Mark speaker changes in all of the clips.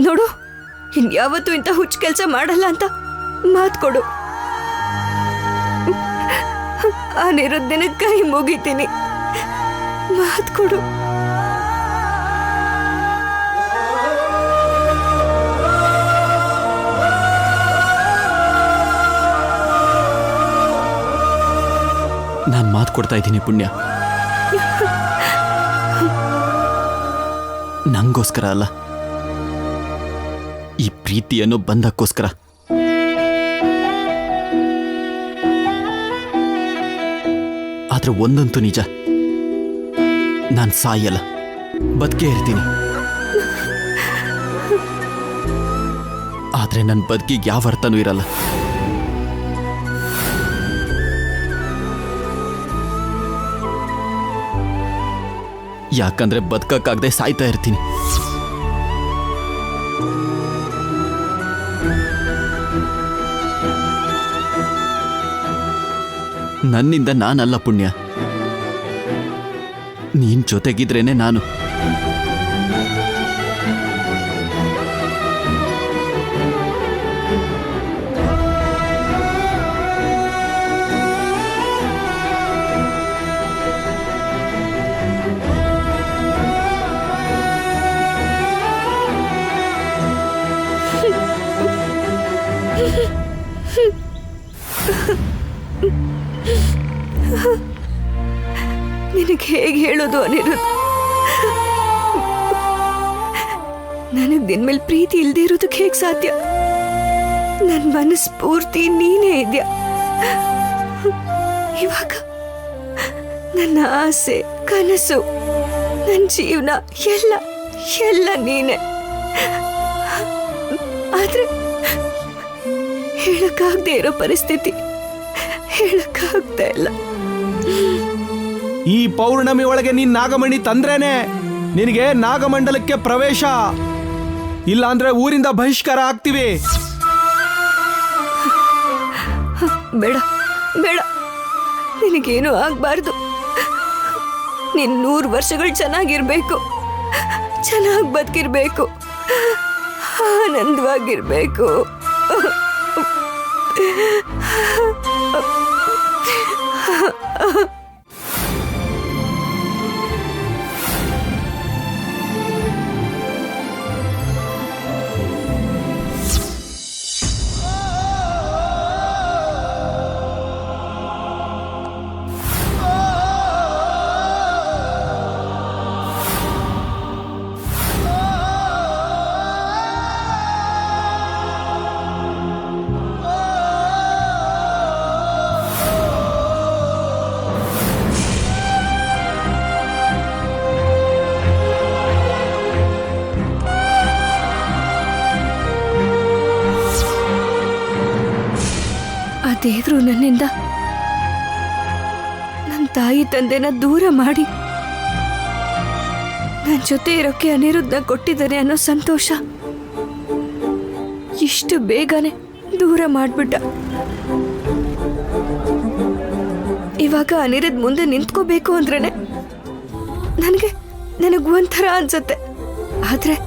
Speaker 1: ನೋಡು, ಇನ್ಯಾವತ್ತೂ ಇಂಥ ಹುಚ್ಚ ಕೆಲಸ ಮಾಡಲ್ಲ ಅಂತ ಮಾತು ಕೊಡು. ಅನಿರುದ್ಧ ನಿನಗೆ ಕೈ ಮುಗಿತೀನಿ, ಮಾತು ಕೊಡು.
Speaker 2: ನಾನು ಮಾತು ಕೊಡ್ತಾ ಇದ್ದೀನಿ ಪುಣ್ಯ. ನಂಗೋಸ್ಕರ ಅಲ್ಲ, ಈ ಪ್ರೀತಿಯನ್ನು ಬಂಧಕ್ಕೋಸ್ಕರ. ಆದ್ರೆ ಒಂದಂತೂ ನಿಜ, ನಾನು ಸಾಯಲ್ಲ, ಬದುಕೇ ಇರ್ತೀನಿ. ಆದ್ರೆ ನನ್ನ ಬದುಕಿಗೆ ಯಾವ ಅರ್ಥನೂ ಇರಲ್ಲ. ಯಾಕಂದ್ರೆ ಬದುಕಕ್ಕಾಗದೆ ಸಾಯ್ತಾ ಇರ್ತೀನಿ. ನನ್ನಿಂದ ನಾನಲ್ಲ ಪುಣ್ಯ, ನೀನ್ ಜೊತೆಗಿದ್ರೇನೆ ನಾನು.
Speaker 1: ನಿನಗೆ ಹೇಗೆ ಹೇಳೋದು ಅನಿರುದ್ಧ? ನನಗೆ ನಿನ್ ಮೇಲೆ ಪ್ರೀತಿ ಇಲ್ದೇ ಇರೋದಕ್ಕೆ ಹೇಗೆ ಸಾಧ್ಯ? ನನ್ನ ಮನಸ್ಸು ಪೂರ್ತಿ ನೀನೇ ಇದೆಯಾ. ಇವಾಗ ನನ್ನ ಆಸೆ, ಕನಸು, ನನ್ನ ಜೀವನ ಎಲ್ಲ ಎಲ್ಲ ನೀನೆ. ಆದ್ರೆ ಹೇಳಕ್ಕಾಗದೆ ಇರೋ ಪರಿಸ್ಥಿತಿ, ಹೇಳಕ್ಕಾಗ್ತಾ ಇಲ್ಲ.
Speaker 3: ಈ ಪೌರ್ಣಮಿ ಒಳಗೆ ನೀನ್ ನಾಗಮಣಿ ತಂದ್ರೇನೆ ನಿನಗೆ ನಾಗಮಂಡಲಕ್ಕೆ ಪ್ರವೇಶ, ಇಲ್ಲ ಅಂದ್ರೆ ಊರಿಂದ ಬಹಿಷ್ಕಾರ ಆಗ್ತೀವಿ.
Speaker 1: ಬೇಡ ಬೇಡ, ನಿನಗೇನು ಆಗ್ಬಾರ್ದು. ನೀನ್ 100 ವರ್ಷಗಳು ಚೆನ್ನಾಗಿರ್ಬೇಕು, ಚೆನ್ನಾಗಿ ಬದುಕಿರ್ಬೇಕು, ಆನಂದವಾಗಿರ್ಬೇಕು. ದೇವ್ರು ನನ್ನಿಂದ ನನ್ನ ತಾಯಿ ತಂದೆನ ದೂರ ಮಾಡಿ ನನ್ನ ಜೊತೆ ಇರೋಕೆ ಅನಿರುದ್ಧ ಕೊಟ್ಟಿದ್ದಾರೆ ಅನ್ನೋ ಸಂತೋಷ ಇಷ್ಟು ಬೇಗನೆ ದೂರ ಮಾಡ್ಬಿಟ್ಟ. ಇವಾಗ ಅನಿರುದ್ಧ ಮುಂದೆ ನಿಂತ್ಕೋಬೇಕು ಅಂದ್ರೇನೆ ನನಗೆ ಒಂಥರ ಅನ್ಸತ್ತೆ. ಆದ್ರೆ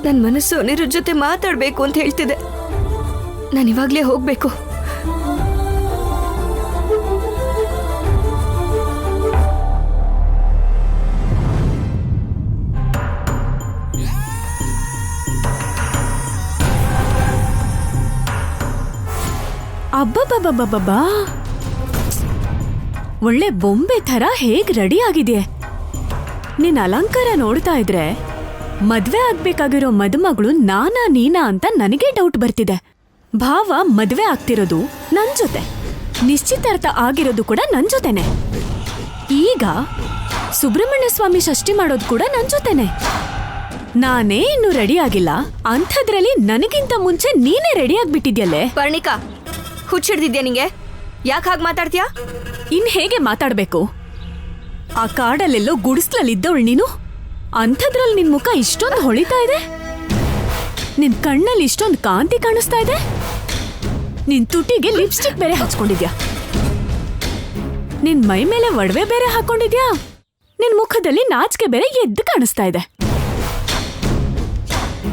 Speaker 1: ನನ್ನ ಮನಸ್ಸು ಅನಿರುದ್ಧ ಜೊತೆ ಮಾತಾಡ್ಬೇಕು ಅಂತ ಹೇಳ್ತಿದೆ. ನಾನಿವಾಗ್ಲೇ ಹೋಗ್ಬೇಕು.
Speaker 4: ಅಬ್ಬಬ್ಬಬ್ಬಬ್ಬಬ್ಬಾ, ಒಳ್ಳೆ ಬೊಂಬೆ ಥರ ಹೇಗ್ ರೆಡಿ ಆಗಿದೆ. ನಿನ್ ಅಲಂಕಾರ ನೋಡ್ತಾ ಇದ್ರೆ ಮದ್ವೆ ಆಗ್ಬೇಕಾಗಿರೋ ಮದುಮಗಳು ನಾನಾ ನೀನಾ ಅಂತ ನನಗೆ ಡೌಟ್ ಬರ್ತಿದೆ. ಭಾವ ಮದ್ವೆ ಆಗ್ತಿರೋದು ನನ್ ಜೊತೆ, ನಿಶ್ಚಿತಾರ್ಥ ಆಗಿರೋದು ಕೂಡ ನನ್ ಜೊತೆನೆ. ಈಗ ಸುಬ್ರಹ್ಮಣ್ಯ ಸ್ವಾಮಿ ಷಷ್ಠಿ ಮಾಡೋದು ಕೂಡ ನನ್ ಜೊತೆನೆ. ನಾನೇ ಇನ್ನು ರೆಡಿ ಆಗಿಲ್ಲ, ಅಂಥದ್ರಲ್ಲಿ ನನಗಿಂತ ಮುಂಚೆ ನೀನೇ ರೆಡಿ ಆಗ್ಬಿಟ್ಟಿದ್ಯಲ್ಲೇ.
Speaker 1: ಪರ್ಣಿಕಾ, ಹುಚ್ಚಿಡ್ದಿದ್ಯಾ ನಿಂಗೆ? ಯಾಕೆ ಹಾಗೆ ಮಾತಾಡ್ತೀಯಾ?
Speaker 4: ಇನ್ ಹೇಗೆ ಮಾತಾಡ್ಬೇಕು? ಆ ಕಾಡಲ್ಲೆಲ್ಲೋ ಗುಡಿಸ್ಲಲ್ಲಿದ್ದವಳು ನೀನು, ಅಂಥದ್ರಲ್ಲಿ ನಿನ್ ಮುಖ ಇಷ್ಟೊಂದು ಹೊಳಿತಾ ಇದೆ, ನಿನ್ ಕಣ್ಣಲ್ಲಿ ಇಷ್ಟೊಂದು ಕಾಂತಿ ಕಾಣಿಸ್ತಾ ಇದೆ, ನಿನ್ ತುಟಿಗೆ ಲಿಪ್ಸ್ಟಿಕ್ ಬೇರೆ ಹಚ್ಕೊಂಡಿದ್ಯಾ, ನಿನ್ ಮೈ ಮೇಲೆ ಒಡವೆ ಬೇರೆ ಹಾಕೊಂಡಿದ್ಯಾ, ನಿನ್ ಮುಖದಲ್ಲಿ ನಾಚಿಕೆ ಬೇರೆ ಎದ್ದು ಕಾಣಿಸ್ತಾ ಇದೆ.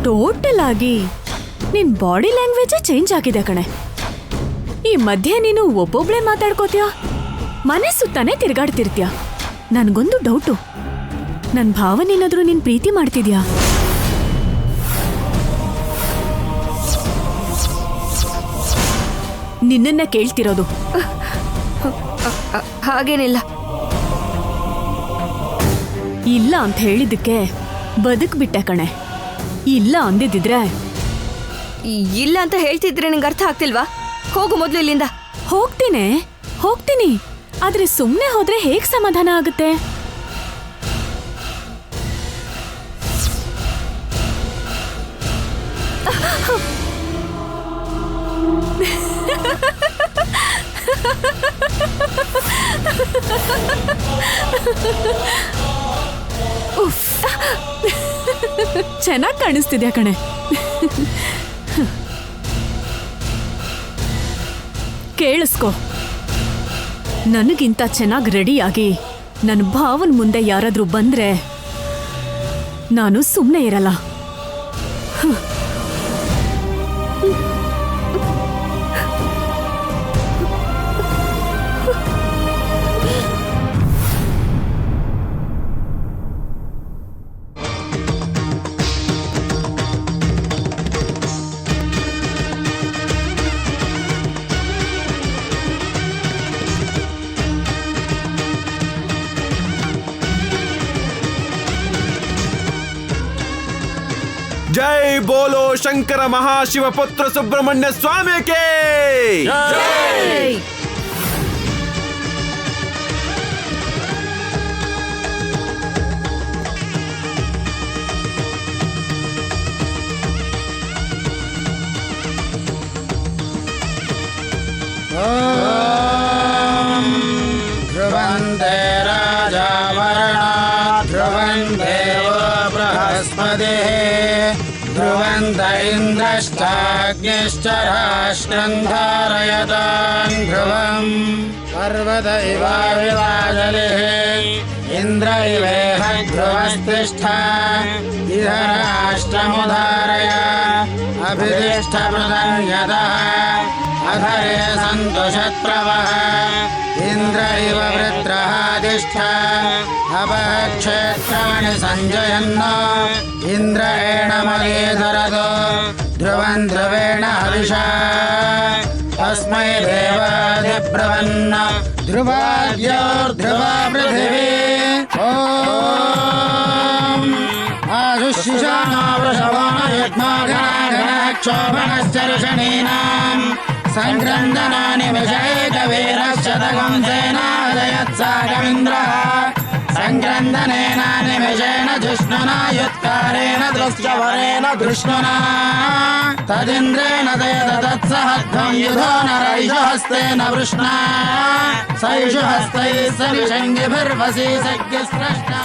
Speaker 4: ಟೋಟಲ್ ಆಗಿ ನಿನ್ ಬಾಡಿ ಲ್ಯಾಂಗ್ವೇಜೇ ಚೇಂಜ್ ಆಗಿದೆ ಕಣೆ. ಈ ಮಧ್ಯೆ ನೀನು ಒಬ್ಬೊಬ್ಳೆ ಮಾತಾಡ್ಕೋತೀಯ, ಮನೆ ಸುತ್ತಾನೆ ತಿರ್ಗಾಡ್ತಿರ್ತೀಯ. ನನ್ಗೊಂದು ಡೌಟು, ನನ್ ಭಾವನೇನಾದ್ರೂ ನೀನ್ ಪ್ರೀತಿ ಮಾಡ್ತಿದ್ಯಾ? ನಿನ್ನನ್ನ ಕೇಳ್ತಿರೋದು.
Speaker 1: ಹಾಗೇನಿಲ್ಲ.
Speaker 4: ಇಲ್ಲ ಅಂತ ಹೇಳಿದ್ದಕ್ಕೆ ಬದುಕ್ಬಿಟ್ಟೆ ಕಣೆ. ಇಲ್ಲ ಅಂದಿದ್ದಿದ್ರೆ
Speaker 1: ಇಲ್ಲ ಅಂತ ಹೇಳ್ತಿದ್ರೆ ನಿಂಗೆ ಅರ್ಥ ಆಗ್ತಿಲ್ವಾ? ಹೋಗು ಮೊದಲು ಇಲ್ಲಿಂದ.
Speaker 4: ಹೋಗ್ತೀನಿ, ಆದ್ರೆ ಸುಮ್ನೆ ಹೋದ್ರೆ ಹೇಗ್ ಸಮಾಧಾನ ಆಗುತ್ತೆ? ಚೆನ್ನಾಗಿ ಕಾಣಿಸ್ತಿದ್ಯಾ ಕಣೆ. ಕೇಳಿಸ್ಕೊ, ನನಗಿಂತ ಚೆನ್ನಾಗಿ ರೆಡಿಯಾಗಿ ನನ್ನ ಭಾವನ್ ಮುಂದೆ ಯಾರಾದ್ರೂ ಬಂದ್ರೆ ನಾನು ಸುಮ್ಮನೆ ಇರಲ್ಲ.
Speaker 3: जय बोलो शंकर महाशिव पुत्र सुब्रमण्य स्वामी के जय।
Speaker 5: ध्रुवन्ते राजा वरुणा ध्रुवं देवो बृहस्पतिः ध्रुवन्त इन्द्रश्चाग्निश्च राष्ट्रं धारयतां ध्रुवम् पर्वत इवाविलाजलिः इन्द्र इवेह ध्रुवस्तिष्ठा इह राष्ट्रमुदारय अभितिष्ठप्रदन्यतः अधरे सन्तु शत्रवः इन्द्र इव वृत्रः तिष्ठ अपः क्षेत्राणि सञ्जयन् इन्द्रेण मलीधरतो ध्रुवं ध्रुवेण हविषा तस्मै देवादिब्रवन् ध्रुवाद्योर्ध्रुवा पृथिवी ॐ आशुशिशानो वृषभो न यज्ञोघनाघनाक्षोभणश्चर्षणीनाम् सङ्क्रन्दनानि विषयकवीरशतकं सेनादयत्सागमिन्द्रः सङ्क्रन्दनेन निमिषेण जिष्णुना युत्कारेण दृश्यवरेण धृष्णुना तदिन्द्रेण दयदत्सहध्वं युधो नरैषुहस्तेन वृष्णा सैषुहस्तैः सविषङ्गिभिर्वसी सज्ञस्रष्टा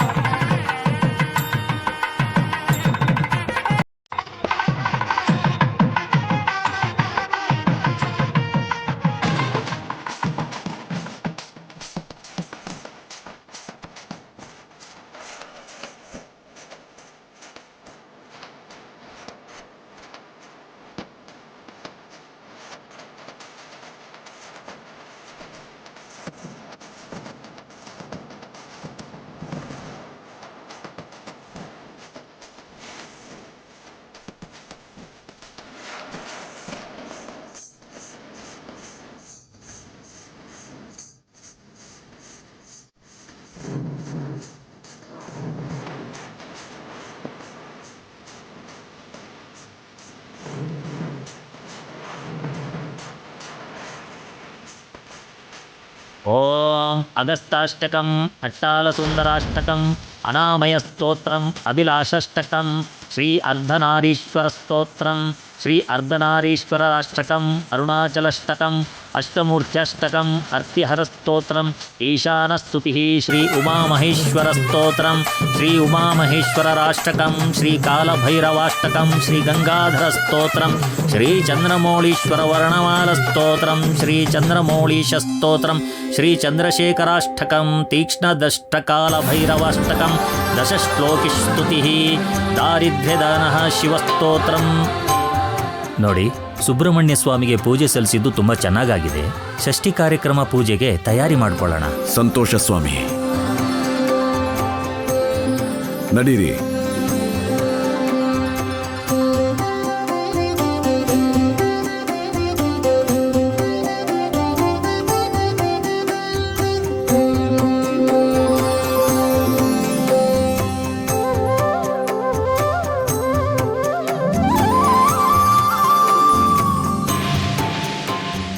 Speaker 6: ಓಂ ಅಗಸ್ತಾಷ್ಟಕಂ ಅಟ್ಟಾಲಸುಂದರಾಷ್ಟಕಂ ಅನಾಮಯ ಸ್ತೋತ್ರಂ ಅಭಿಲಾಷಷ್ಟಕಂ ಶ್ರೀ ಅರ್ಧನಾರೀಶ್ವರ ಸ್ತೋತ್ರಂ ಶ್ರೀ ಅರ್ಧನಾರೀಶ್ವರಾಷ್ಟಕಂ ಅರುಣಾಚಲಷ್ಟಕಂ ಅಷ್ಟಮೂರ್ತ್ಯಷ್ಟಕಂ ಅರ್ತಿಹರಸ್ತೋತ್ರಂ ಈಶಾನಸ್ತುತಿ ಶ್ರೀ ಉಮಾಮಹೇಶ್ವರಸ್ತೋತ್ರಂ ಶ್ರೀ ಉಮಾಮಹೇಶ್ವರರಾಷ್ಟಕಂ ಶ್ರೀ ಕಾಲಭೈರವಾಷ್ಟಕಂ ಶ್ರೀ ಗಂಗಾಧರಸ್ತೋತ್ರಂ ಶ್ರೀ ಚಂದ್ರಮೌಳೀಶ್ವರ ವರ್ಣಮಾಲಸ್ತೋತ್ರಂ ಶ್ರೀ ಚಂದ್ರಮೌಳೀಶಸ್ತೋತ್ರಂ ಶ್ರೀ ಚಂದ್ರಶೇಖರಾಷ್ಟಕಂ ತೀಕ್ಷ್ಣದಷ್ಟಕಾಲಭೈರವಾಷ್ಟಕಂ ದಶಶ್ಲೋಕಿಸ್ತುತಿ ದಾರಿದ್ರ್ಯದಾನಃ ಶಿವಸ್ತೋತ್ರಂ.
Speaker 7: ನೋಡಿ, ಸುಬ್ರಹ್ಮಣ್ಯ ಸ್ವಾಮಿಗೆ ಪೂಜೆ ಸಲ್ಲಿಸಿದ್ದು ತುಂಬ ಚೆನ್ನಾಗಾಗಿದೆ. ಷಷ್ಠಿ ಕಾರ್ಯಕ್ರಮ ಪೂಜೆಗೆ ತಯಾರಿ ಮಾಡ್ಕೊಳ್ಳೋಣ.
Speaker 8: ಸಂತೋಷ ಸ್ವಾಮಿ. ನಡೀರಿ.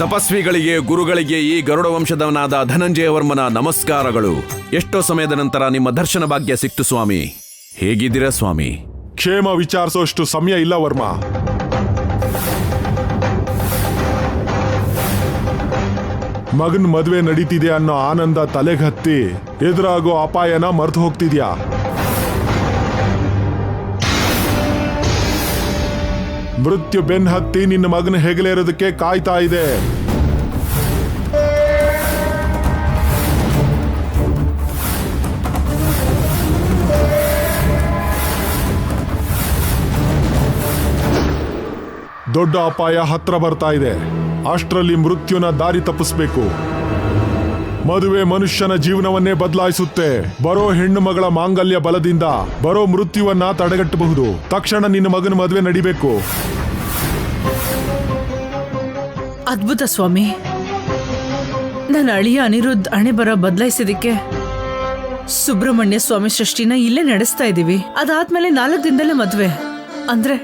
Speaker 8: ತಪಸ್ವಿಗಳಿಗೆ, ಗುರುಗಳಿಗೆ ಈ ಗರುಡ ವಂಶದವನಾದ ಧನಂಜಯ ವರ್ಮನ ನಮಸ್ಕಾರಗಳು. ಎಷ್ಟೋ ಸಮಯದ ನಂತರ ನಿಮ್ಮ ದರ್ಶನ ಭಾಗ್ಯ ಸಿಕ್ತು ಸ್ವಾಮಿ. ಹೇಗಿದ್ದೀರಾ ಸ್ವಾಮಿ?
Speaker 9: ಕ್ಷೇಮ ವಿಚಾರಿಸೋಷ್ಟು ಸಮಯ ಇಲ್ಲ ವರ್ಮ. ಮಗನ್ ಮದ್ವೆ ನಡೀತಿದೆ ಅನ್ನೋ ಆನಂದ ತಲೆಗತ್ತಿ ಎದುರಾಗೋ ಅಪಾಯನ ಮರ್ತು ಹೋಗ್ತಿದ್ಯಾ? ಮೃತ್ಯು ಬೆನ್ ಹತ್ತಿ ನಿನ್ನ ಮಗನ ಹೆಗಲೇರೋದಕ್ಕೆ ಕಾಯ್ತಾ ಇದೆ. ದೊಡ್ಡ ಅಪಾಯ ಹತ್ರ ಬರ್ತಾ ಇದೆ. ಅಷ್ಟರಲ್ಲಿ ಮೃತ್ಯುನ ದಾರಿ ತಪ್ಪಿಸ್ಬೇಕು. ಮದುವೆ ಮನುಷ್ಯನ ಜೀವನವನ್ನೇ ಬದಲಾಯಿಸುತ್ತೆ. ಬರೋ ಹೆಣ್ಣು ಮಗಳ ಮಾಂಗಲ್ಯ ಬಲದಿಂದ ಬರೋ ಮೃತ್ಯುವನ್ನ ತಡೆಗಟ್ಟಬಹುದು. ತಕ್ಷಣ ನಿನ್ನ ಮಗನ ಮದುವೆ ನಡಿಬೇಕು.
Speaker 10: ಅದ್ಭುತ ಸ್ವಾಮಿ. ನನ್ನ ಅಳಿಯ ಅನಿರುದ್ಧ್ ಹಣೆ ಬರ ಬದಲಾಯಿಸಿದಕ್ಕೆ ಸುಬ್ರಹ್ಮಣ್ಯ ಸ್ವಾಮಿ ಸೃಷ್ಟಿನ ಇಲ್ಲೇ ನಡೆಸ್ತಾ ಇದ್ದೀವಿ. ಅದಾದ್ಮೇಲೆ 4 ದಿನದಲ್ಲೇ ಮದ್ವೆ. ಅಂದ್ರೆ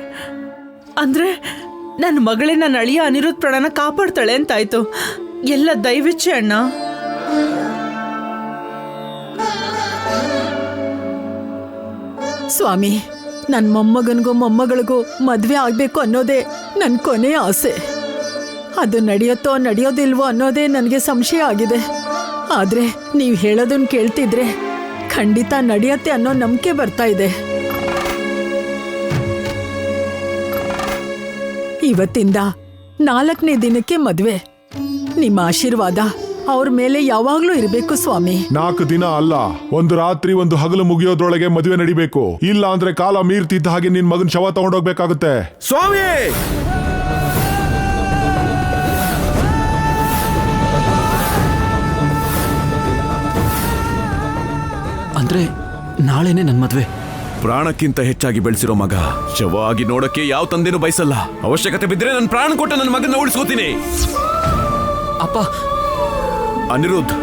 Speaker 10: ನನ್ನ ಮಗಳೇ ನನ್ನ ಅಳಿಯ ಅನಿರುದ್ಧ್ ಪ್ರಾಣನ ಕಾಪಾಡ್ತಾಳೆ ಅಂತಾಯ್ತು. ಎಲ್ಲ ದೈವಿಚ್ಛೆ ಅಣ್ಣ.
Speaker 11: ಸ್ವಾಮಿ, ನನ್ನ ಮೊಮ್ಮಗನಿಗೂ ಮೊಮ್ಮಗಳಿಗೂ ಮದ್ವೆ ಆಗ್ಬೇಕು ಅನ್ನೋದೇ ನನ್ನ ಕೊನೆಯ ಆಸೆ. ಅದು ನಡೆಯುತ್ತೋ ನಡೆಯೋದಿಲ್ವೋ ಅನ್ನೋದೇ ನನಗೆ ಸಂಶಯ ಆಗಿದೆ. ಆದ್ರೆ ನೀವು ಹೇಳೋದನ್ನ ಕೇಳ್ತಿದ್ರೆ ಖಂಡಿತ ನಡೆಯತ್ತೆ ಅನ್ನೋ ನಂಬಿಕೆ ಬರ್ತಾ ಇದೆ. ಇವತ್ತಿಂದ 4ನೇ ದಿನಕ್ಕೆ ಮದ್ವೆ. ನಿಮ್ಮ ಆಶೀರ್ವಾದ ಅವ್ರ ಮೇಲೆ ಯಾವಾಗ್ಲೂ ಇರಬೇಕು ಸ್ವಾಮಿ.
Speaker 9: 4 ದಿನ ಅಲ್ಲ, ಒಂದು ರಾತ್ರಿ ಒಂದು ಹಗಲು ಮುಗಿಯೋದ್ರೊಳಗೆ ಮದುವೆ ನಡಿಬೇಕು. ಇಲ್ಲ ಅಂದ್ರೆ ಕಾಲ ಮೀರ್ತಿದ್ದ ಹಾಗೆ ನಿನ್ ಮಗನ್ ಶವ ತಗೊಂಡೋಗ್ಬೇಕಾಗುತ್ತೆ.
Speaker 3: ಸ್ವಾಮಿ,
Speaker 2: ಅಂದ್ರೆ ನಾಳೆನೆ ನನ್ನ ಮದ್ವೆ.
Speaker 8: ಪ್ರಾಣಕ್ಕಿಂತ ಹೆಚ್ಚಾಗಿ ಬೆಳೆಸಿರೋ ಮಗ ಶವ ಆಗಿ ನೋಡಕ್ಕೆ ಯಾವ ತಂದೆನೂ ಬಯಸಲ್ಲ. ಅವಶ್ಯಕತೆ ಬಿದ್ದರೆ ನನ್ನ ಪ್ರಾಣ ಕೊಟ್ಟು ನನ್ನ ಮಗನ ಉಳಿಸ್ಕೋತೀನಿ.
Speaker 2: ಅಪ್ಪ,
Speaker 8: ಅನಿರುದ್ಧ್,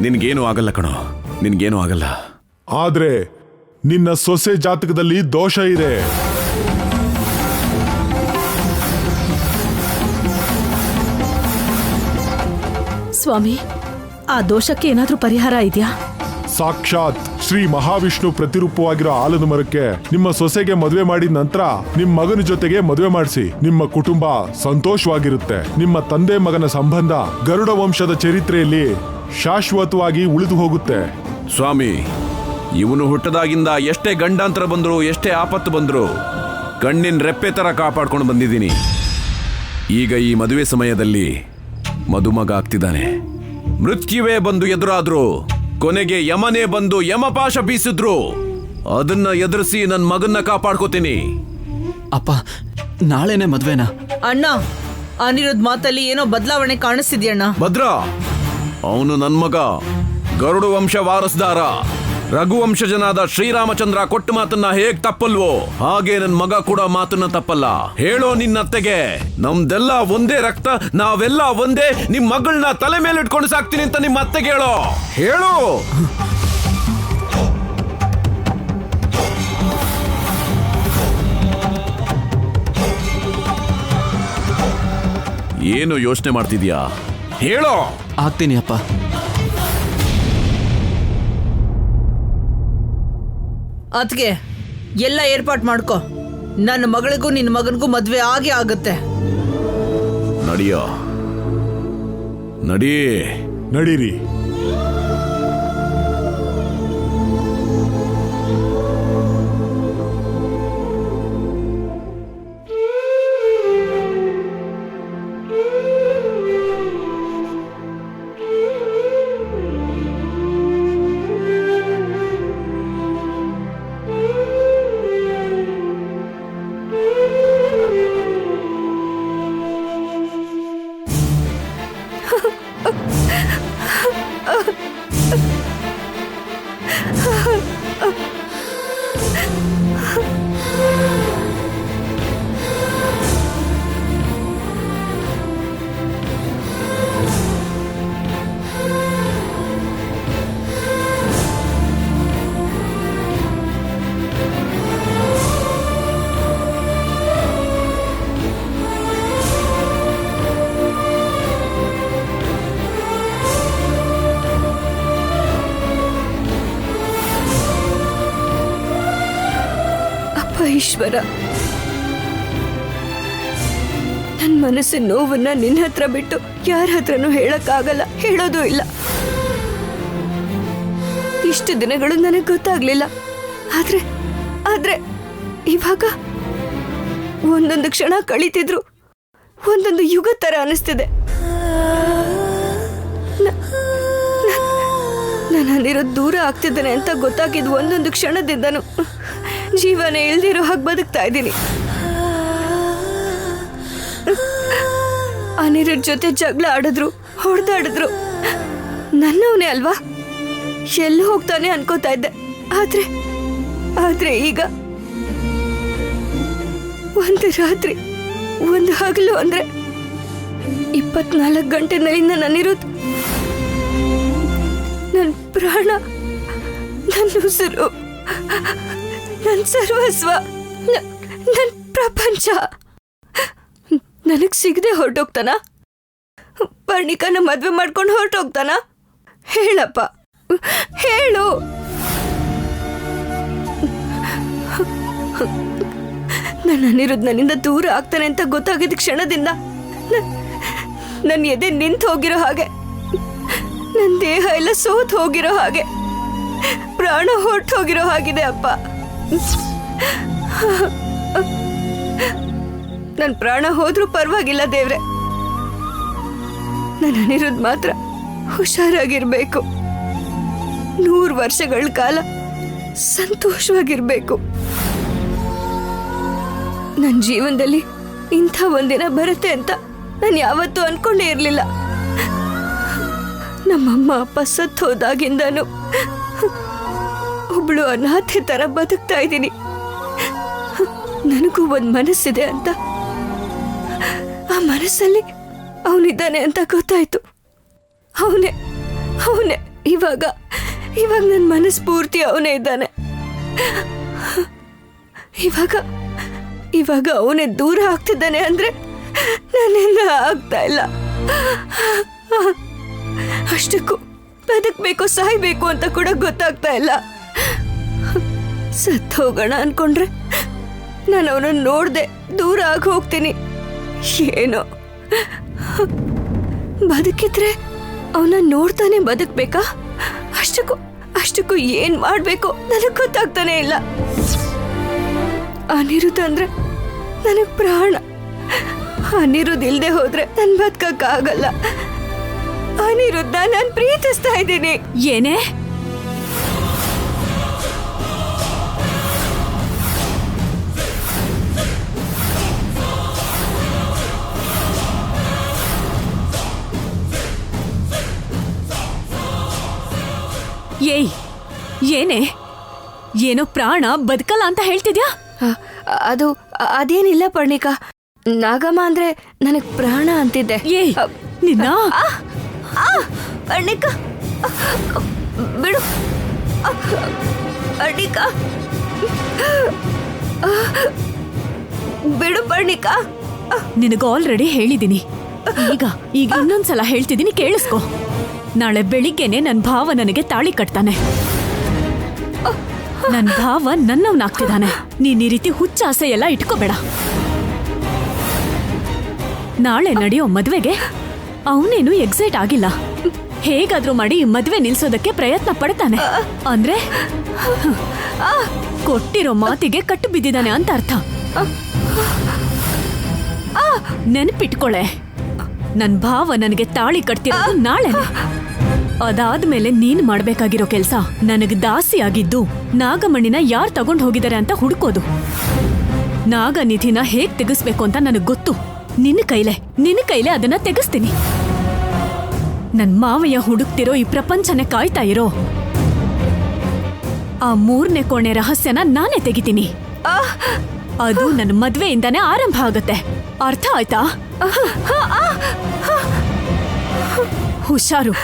Speaker 8: ನಿನ್ಗೇನು ಆಗಲ್ಲ ಕಣೋ, ನಿನ್ಗೇನು ಆಗಲ್ಲ.
Speaker 9: ಆದ್ರೆ ನಿನ್ನ ಸೊಸೆ ಜಾತಕದಲ್ಲಿ ದೋಷ ಇದೆ.
Speaker 11: ಸ್ವಾಮಿ, ಆ ದೋಷಕ್ಕೆ ಏನಾದ್ರೂ ಪರಿಹಾರ ಇದೆಯಾ?
Speaker 9: ಸಾಕ್ಷಾತ್ ಶ್ರೀ ಮಹಾವಿಷ್ಣು ಪ್ರತಿರೂಪವಾಗಿರೋ ಆಲದ ಮರಕ್ಕೆ ನಿಮ್ಮ ಸೊಸೆಗೆ ಮದುವೆ ಮಾಡಿದ ನಂತರ ನಿಮ್ಮ ಮಗನ ಜೊತೆಗೆ ಮದುವೆ ಮಾಡಿಸಿ. ನಿಮ್ಮ ಕುಟುಂಬ ಸಂತೋಷವಾಗಿರುತ್ತೆ. ನಿಮ್ಮ ತಂದೆ ಮಗನ ಸಂಬಂಧ ಗರುಡ ವಂಶದ ಚರಿತ್ರೆಯಲ್ಲಿ ಶಾಶ್ವತವಾಗಿ ಉಳಿದು ಹೋಗುತ್ತೆ.
Speaker 8: ಸ್ವಾಮಿ, ಇವನು ಹುಟ್ಟದಾಗಿಂದ ಎಷ್ಟೇ ಗಂಡಾಂತರ ಬಂದ್ರು, ಎಷ್ಟೇ ಆಪತ್ತು ಬಂದ್ರು ಕಣ್ಣಿನ ರೆಪ್ಪೆ ತರ ಕಾಪಾಡ್ಕೊಂಡು ಬಂದಿದ್ದೀನಿ. ಈಗ ಈ ಮದುವೆ ಸಮಯದಲ್ಲಿ ಮದುಮಗ ಆಗ್ತಿದ್ದಾನೆ. ಮೃತ್ಯುವೇ ಬಂದು ಎದುರಾದ್ರು, ಕೊನೆಗೆ ಯಮನೇ ಬಂದು ಯಮಪಾಶ ಬೀಸಿದ್ರು, ಅದನ್ನ ಎದುರಿಸಿ ನನ್ನ ಮಗನ್ನ ಕಾಪಾಡ್ಕೋತೀನಿ.
Speaker 2: ಅಪ್ಪ, ನಾಳೆನೆ ಮದ್ವೆನಾ?
Speaker 10: ಅಣ್ಣ, ಅನಿರುದ್ಧ್ ಮಾತಲ್ಲಿ ಏನೋ ಬದಲಾವಣೆ ಕಾಣಿಸ್ತಿದ್ಯಣ್ಣ.
Speaker 8: ಭದ್ರ, ಅವನು ನನ್ನ ಮಗ, ಗರುಡ ವಂಶ ವಾರಸ್ದಾರ. ರಘುವಂಶಜನಾದ ಶ್ರೀರಾಮಚಂದ್ರ ಕೊಟ್ಟ ಮಾತನ್ನ ಹೇಗ್ ತಪ್ಪಲ್ವೋ ಹಾಗೆ ನನ್ನ ಮಗ ಕೂಡ ಮಾತನ್ನ ತಪ್ಪಲ್ಲ. ಹೇಳೋ ನಿನ್ನತ್ತೆಗೆ, ನಮ್ದೆಲ್ಲ ಒಂದೇ ರಕ್ತ, ನಾವೆಲ್ಲ ಒಂದೇ, ನಿಮ್ ಮಗಳನ್ನ ತಲೆ ಮೇಲೆ ಇಟ್ಕೊಂಡು ಸಾಕ್ತೀನಿ ಅಂತ ನಿಮ್ಮ ಅತ್ತೆಗೆ ಹೇಳೋ. ಹೇಳು. ಏನು ಯೋಚನೆ ಮಾಡ್ತಿದ್ಯಾ? ಹೇಳೋ.
Speaker 2: ಆಗ್ತೀನಿ ಅಪ್ಪ.
Speaker 10: ಅದ್ಗೆ ಎಲ್ಲ ಏರ್ಪಾಟ್ ಮಾಡ್ಕೋ. ನನ್ನ ಮಗಳಿಗೂ ನಿನ್ನ ಮಗನಿಗೂ ಮದ್ವೆ ಆಗೇ ಆಗುತ್ತೆ.
Speaker 8: ನಡಿಯೋ, ನಡಿ.
Speaker 9: ನಡೀರಿ.
Speaker 1: ಈಶ್ವರ, ನನ್ನ ಮನಸ್ಸಿನ ನೋವನ್ನ ನಿನ್ನ ಹತ್ರ ಬಿಟ್ಟು ಯಾರ ಹತ್ರನೂ ಹೇಳಕ್ಕಾಗಲ್ಲ, ಹೇಳೋದು ಇಲ್ಲ. ಇಷ್ಟು ದಿನಗಳು ನನಗೆ ಗೊತ್ತಾಗ್ಲಿಲ್ಲ. ಆದ್ರೆ ಇವಾಗ ಒಂದೊಂದು ಕ್ಷಣ ಕಳೀತಿದ್ರು ಒಂದೊಂದು ಯುಗ ತರ ಅನಿಸ್ತಿದೆ. ನಾನಿರೋ ದೂರ ಆಗ್ತಿದ್ದೇನೆ ಅಂತ ಗೊತ್ತಾಗಿದ್ದು ಒಂದೊಂದು ಕ್ಷಣದಿಂದನು ಜೀವನ ಇಲ್ದಿರೋ ಹಾಗೆ ಬದುಕ್ತಾ ಇದ್ದೀನಿ. ಅನಿರುದ್ಧ ಜೊತೆ ಜಗಳ ಆಡಿದ್ರು, ಹೊಡೆದಾಡಿದ್ರು. ನನ್ನವನೇ ಅಲ್ವಾ, ಎಲ್ಲಿ ಹೋಗ್ತಾನೆ ಅನ್ಕೋತಾ ಇದ್ದೆ. ಆದ್ರೆ ಈಗ ಒಂದು ರಾತ್ರಿ ಒಂದು ಹಗಲು ಅಂದ್ರೆ 24 ಗಂಟೆನಲ್ಲಿಂದ ನನ್ನಿರೋದು, ನನ್ನ ಪ್ರಾಣ, ನನ್ನ ಉಸಿರು, ನನ್ನ ಸರ್ವಸ್ವ, ನನ್ನ ಪ್ರಪಂಚ ನನಗ್ ಸಿಗದೆ ಹೊರಟೋಗ್ತಾನ? ಪರ್ಣಿಕನ ಮದ್ವೆ ಮಾಡ್ಕೊಂಡು ಹೊರಟೋಗ್ತಾನ? ಹೇಳಪ್ಪ, ಹೇಳು. ನನ್ನ ಅನಿರುದ್ಧ ನನ್ನಿಂದ ದೂರ ಆಗ್ತಾನೆ ಅಂತ ಗೊತ್ತಾಗಿದ್ದ ಕ್ಷಣದಿಂದ ನನ್ನ ಎದೆ ನಿಂತು ಹೋಗಿರೋ ಹಾಗೆ, ನನ್ನ ದೇಹ ಎಲ್ಲ ಸೋತ್ ಹೋಗಿರೋ ಹಾಗೆ, ಪ್ರಾಣ ಹೊರಟು ಹೋಗಿರೋ ಹಾಗಿದೆ ಅಪ್ಪ. ನನ್ನ ಪ್ರಾಣ ಹೋದ್ರೂ ಪರವಾಗಿಲ್ಲ ದೇವ್ರೆ, ನನ್ನ ಅನಿರುದ್ಧ ಮಾತ್ರ ಹುಷಾರಾಗಿರ್ಬೇಕು, 100 ವರ್ಷಗಳ ಕಾಲ ಸಂತೋಷವಾಗಿರ್ಬೇಕು. ನನ್ನ ಜೀವನದಲ್ಲಿ ಇಂಥ ಒಂದಿನ ಬರುತ್ತೆ ಅಂತ ನಾನು ಯಾವತ್ತೂ ಅನ್ಕೊಂಡೇ ಇರಲಿಲ್ಲ. ನಮ್ಮಮ್ಮ ಅಪ್ಪ ಸತ್ತು ಹೋದಾಗಿಂದನು ಒಬ್ಳು ಅನಾಥೆ ತರ ಬದುಕ್ತಾ ಇದ್ದೀನಿ. ನನಗೂ ಒಂದು ಮನಸ್ಸಿದೆ ಅಂತ, ಆ ಮನಸ್ಸಲ್ಲಿ ಅವನಿದ್ದಾನೆ ಅಂತ ಗೊತ್ತಾಯ್ತು. ಅವನೇ ಇವಾಗ ನನ್ನ ಮನಸ್ಸು ಪೂರ್ತಿ ಅವನೇ ಇದ್ದಾನೆ. ಇವಾಗ ಅವನೇ ದೂರ ಆಗ್ತಿದ್ದಾನೆ ಅಂದ್ರೆ ನನ್ನಿಂದ ಆಗ್ತಾ ಇಲ್ಲ. ಅಷ್ಟಕ್ಕೂ ಬದುಕಬೇಕು ಸಾಯ್ಬೇಕು ಅಂತ ಕೂಡ ಗೊತ್ತಾಗ್ತಾ ಇಲ್ಲ. ಸತ್ತು ಹೋಗೋಣ ಅನ್ಕೊಂಡ್ರೆ ನಾನು ಅವನನ್ನು ನೋಡ್ದೆ ದೂರ ಆಗಿ ಹೋಗ್ತೀನಿ. ಏನೋ ಬದುಕಿದ್ರೆ ಅವನ ನೋಡ್ತಾನೆ ಬದುಕ್ಬೇಕಾ? ಅಷ್ಟಕ್ಕೂ ಏನ್ ಮಾಡ್ಬೇಕು ನನಗ್ ಗೊತ್ತಾಗ್ತಾನೆ ಇಲ್ಲ. ಅನಿರುದ್ಧ ಅಂದ್ರೆ ನನಗ್ ಪ್ರಾಣ. ಅನಿರುದ್ಧ ಇಲ್ದೆ ಹೋದ್ರೆ ನನ್ ಬದುಕಕ್ಕಾಗಲ್ಲ. ಅನಿರುದ್ಧ ನಾನ್ ಪ್ರೀತಿಸ್ತಾ ಇದ್ದೀನಿ.
Speaker 4: ಏನೇ? ಏಯ್, ಏನೇ? ಏನೋ ಪ್ರಾಣ ಬದುಕಲ್ಲ ಅಂತ ಹೇಳ್ತಿದ್ಯಾ?
Speaker 1: ಅದೇನಿಲ್ಲ ಪರ್ಣಿಕಾ, ನಾಗಮ್ಮ ಅಂದ್ರೆ ನನಗ್ ಪ್ರಾಣ ಅಂತಿದ್ದೆ.
Speaker 4: ಏಯ್ ನಿನ್ನ
Speaker 1: ಪರ್ಣಿಕಾ ಬಿಡು. ಪರ್ಣಿಕಾ ಬಿಡು. ಪರ್ಣಿಕಾ
Speaker 4: ನಿನಗ ಆಲ್ರೆಡಿ ಹೇಳಿದೀನಿ. ಈಗ ಇನ್ನೊಂದ್ಸಲ ಹೇಳ್ತಿದ್ದೀನಿ, ಕೇಳಿಸ್ಕೊ. ನಾಳೆ ಬೆಳಿಗ್ಗೆನೆ ನನ್ ಭಾವ ನನಗೆ ತಾಳಿ ಕಟ್ತಾನೆ. ನನ್ ಭಾವ ನನ್ನವನಾಗ್ತಿದ್ದಾನೆ. ನೀನ್ ಈ ರೀತಿ ಹುಚ್ಚ ಆಸೆ ಎಲ್ಲ ಇಟ್ಕೋಬೇಡ. ನಾಳೆ ನಡೆಯೋ ಮದ್ವೆಗೆ ಅವನೇನು ಎಕ್ಸೈಟ್ ಆಗಿಲ್ಲ. ಹೇಗಾದ್ರೂ ಮಾಡಿ ಈ ಮದ್ವೆ ನಿಲ್ಸೋದಕ್ಕೆ ಪ್ರಯತ್ನ ಪಡ್ತಾನೆ. ಅಂದ್ರೆ ಕೊಟ್ಟಿರೋ ಮಾತಿಗೆ ಕಟ್ಟು ಬಿದ್ದಿದ್ದಾನೆ ಅಂತ ಅರ್ಥ. ನೆನಪಿಟ್ಕೊಳೆ, ನನ್ ಭಾವ ನನಗೆ ತಾಳಿ ಕಟ್ತಿರೋದು ನಾಳೆನೆ. ಅದಾದ್ಮೇಲೆ ನೀನ್ ಮಾಡ್ಬೇಕಾಗಿರೋ ಕೆಲ್ಸ ನನಗ್ ದಾಸಿ ಆಗಿದ್ದು ನಾಗಮಣಿನ ಯಾರ್ ತಗೊಂಡ್ ಹೋಗಿದ್ದಾರೆ ಅಂತ ಹುಡುಕೋದು. ನಾಗನಿಧಿನ ಹೇಗ್ ತೆಗಿಸ್ಬೇಕು ಅಂತ ನನಗ್ ಗೊತ್ತು. ನಿನ್ನ ಕೈಲೆ ಅದನ್ನ ತೆಗಿಸ್ತೀನಿ. ನನ್ ಮಾವಯ್ಯ ಹುಡುಕ್ತಿರೋ ಈ ಪ್ರಪಂಚನೇ ಕಾಯ್ತಾ ಇರೋ. ಆ 3ನೇ ಕೋಣೆ ರಹಸ್ಯನ ನಾನೇ ತೆಗಿತೀನಿ. ಅದು ನನ್ನ ಮದ್ವೆಯಿಂದಾನೇ ಆರಂಭ ಆಗತ್ತೆ. ಅರ್ಥ ಆಯ್ತಾ? ಹುಷಾರು.